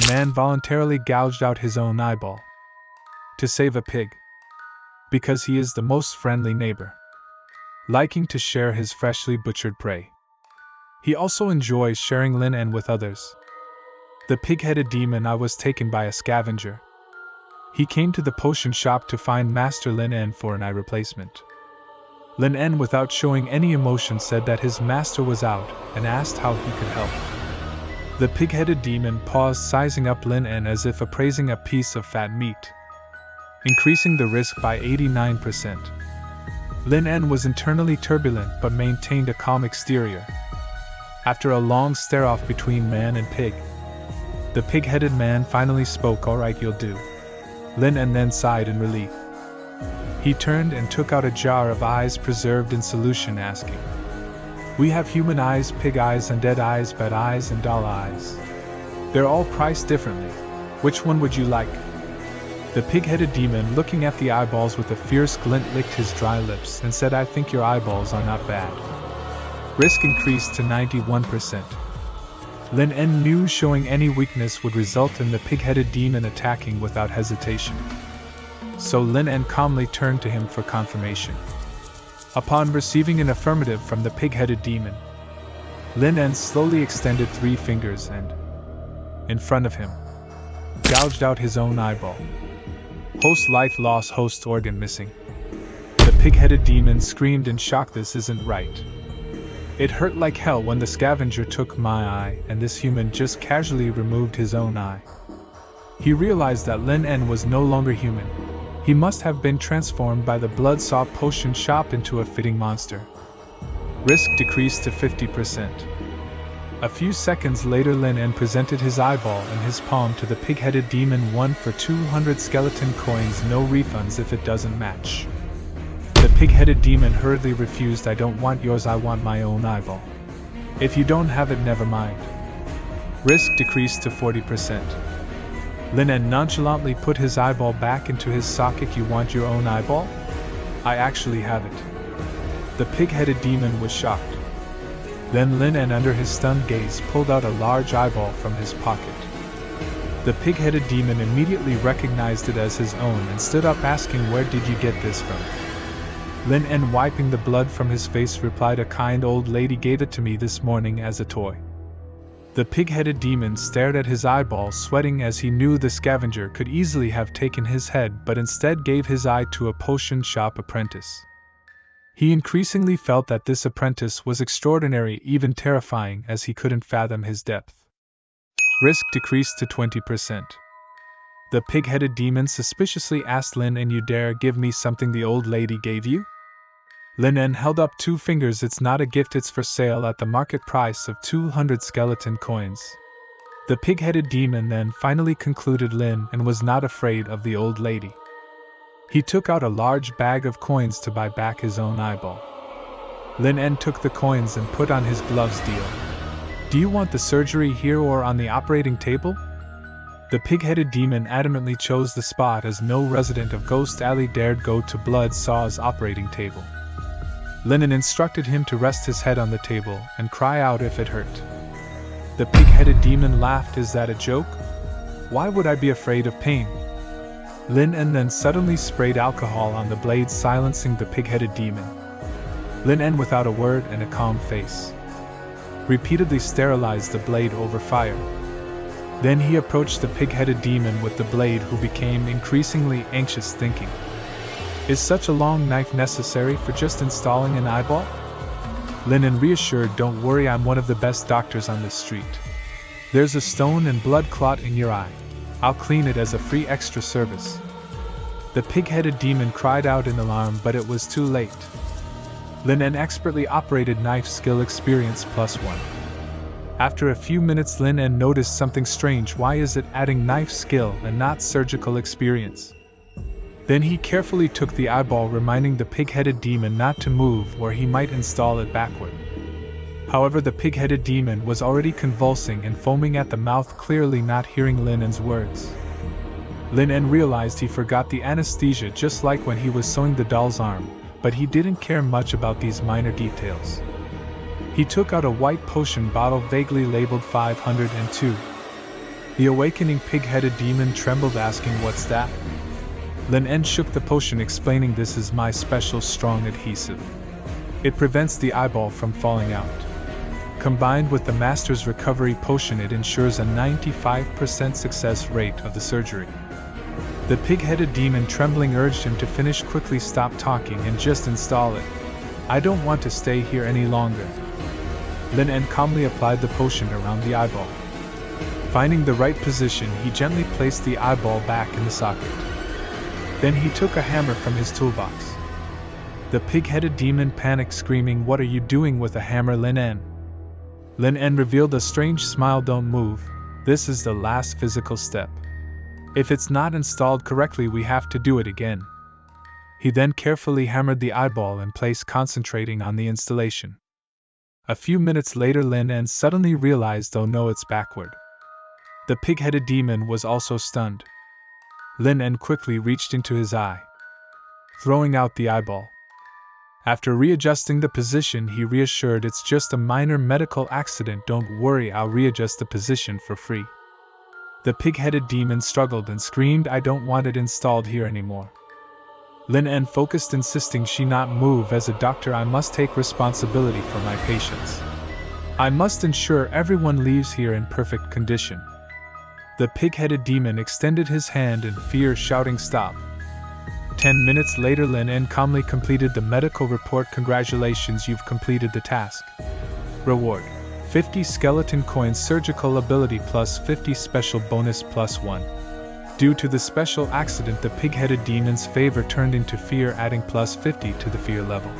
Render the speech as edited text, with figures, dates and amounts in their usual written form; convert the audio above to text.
man voluntarily gouged out his own eyeball. To save a pig. Because he is the most friendly neighbor, liking to share his freshly butchered prey. He also enjoys sharing Lin En with others. The pig-headed demon I was taken by a scavenger. He came to the potion shop to find Master Lin En for an eye replacement. Lin En, without showing any emotion, said that his master was out and asked how he could help. The pig-headed demon paused, sizing up Lin En as if appraising a piece of fat meat, increasing the risk by 89%. Lin En was internally turbulent but maintained a calm exterior. After a long stare-off between man and pig, the pig-headed man finally spoke. "Alright, you'll do." Lin En then sighed in relief. He turned and took out a jar of eyes preserved in solution, asking, "We have human eyes, pig eyes, undead eyes, bat eyes, and doll eyes. They're all priced differently. Which one would you like?" The pig-headed demon, looking at the eyeballs with a fierce glint, licked his dry lips and said, "I think your eyeballs are not bad." Risk increased to 91%. Lin En knew showing any weakness would result in the pig-headed demon attacking without hesitation. So Lin En calmly turned to him for confirmation. Upon receiving an affirmative from the pig-headed demon, Lin En slowly extended 3 fingers and, in front of him, gouged out his own eyeball. Host life loss, host organ missing. The pig-headed demon screamed in shock. "This isn't right. It hurt like hell when the scavenger took my eye and this human just casually removed his own eye." He realized that Lin En was no longer human. He must have been transformed by the blood-saw potion shop into a fitting monster. Risk decreased to 50%. A few seconds later, Lin En presented his eyeball in his palm to the pig-headed demon. 1 for 200 skeleton coins, no refunds if it doesn't match. The pig-headed demon hurriedly refused. "I don't want yours, I want my own eyeball. If you don't have it, never mind." Risk decreased to 40%. Lin En nonchalantly put his eyeball back into his socket. "You want your own eyeball? I actually have it." The pig-headed demon was shocked. Then Lin En, under his stunned gaze, pulled out a large eyeball from his pocket. The pig-headed demon immediately recognized it as his own and stood up, asking, "Where did you get this from?" Lin En, wiping the blood from his face, replied, "A kind old lady gave it to me this morning as a toy." The pig-headed demon stared at his eyeball, sweating, as he knew the scavenger could easily have taken his head but instead gave his eye to a potion shop apprentice. He increasingly felt that this apprentice was extraordinary, even terrifying, as he couldn't fathom his depth. Risk decreased to 20%. The pig-headed demon suspiciously asked Lin En, "You dare give me something the old lady gave you?" Lin En held up 2 fingers. "It's not a gift, it's for sale at the market price of 200 skeleton coins." The pig-headed demon then finally concluded Lin En was not afraid of the old lady. He took out a large bag of coins to buy back his own eyeball. Lin En took the coins and put on his gloves. "Deal. Do you want the surgery here or on the operating table?" The pig-headed demon adamantly chose the spot, as no resident of Ghost Alley dared go to Bloodsaw's operating table. Lin En instructed him to rest his head on the table and cry out if it hurt. The pig-headed demon laughed. "Is that a joke? Why would I be afraid of pain?" Lin En then suddenly sprayed alcohol on the blade, silencing the pig-headed demon. Lin En, without a word and a calm face, repeatedly sterilized the blade over fire. Then he approached the pig-headed demon with the blade, who became increasingly anxious, thinking, "Is such a long knife necessary for just installing an eyeball?" Lin En reassured, "Don't worry, I'm one of the best doctors on this street. There's a stone and blood clot in your eye. I'll clean it as a free extra service." The pig-headed demon cried out in alarm, but it was too late. Lin En expertly operated knife skill experience +1. After a few minutes, Lin En noticed something strange. Why is it adding knife skill and not surgical experience? Then he carefully took the eyeball, reminding the pig-headed demon not to move or he might install it backward. However, the pig-headed demon was already convulsing and foaming at the mouth, clearly not hearing Lin En's words. Lin En realized he forgot the anesthesia, just like when he was sewing the doll's arm, but he didn't care much about these minor details. He took out a white potion bottle vaguely labeled 502. The awakening pig-headed demon trembled, asking, "What's that?" Lin En shook the potion, explaining, "This is my special strong adhesive. It prevents the eyeball from falling out. Combined with the master's recovery potion, it ensures a 95% success rate of the surgery." The pig-headed demon, trembling, urged him to finish quickly, stop talking, and just install it. "I don't want to stay here any longer." Lin En calmly applied the potion around the eyeball. Finding the right position, he gently placed the eyeball back in the socket. Then he took a hammer from his toolbox. The pig-headed demon panicked, screaming, "What are you doing with a hammer, Lin En?" Lin En revealed a strange smile. "Don't move, this is the last physical step. If it's not installed correctly, we have to do it again." He then carefully hammered the eyeball in place, concentrating on the installation. A few minutes later, Lin En suddenly realized, "Oh no, it's backward." The pig-headed demon was also stunned. Lin En quickly reached into his eye, throwing out the eyeball. After readjusting the position, he reassured, "It's just a minor medical accident, don't worry, I'll readjust the position for free." The pig-headed demon struggled and screamed, "I don't want it installed here anymore." Lin En focused, insisting she not move. "As a doctor, I must take responsibility for my patients. I must ensure everyone leaves here in perfect condition." The pig-headed demon extended his hand in fear, shouting, "Stop." 10 minutes later, Lin En calmly completed the medical report. "Congratulations, you've completed the task. Reward: 50 skeleton coins, surgical ability plus 50, special bonus plus 1. Due to the special accident, the pig-headed demon's favor turned into fear, adding plus 50 to the fear level.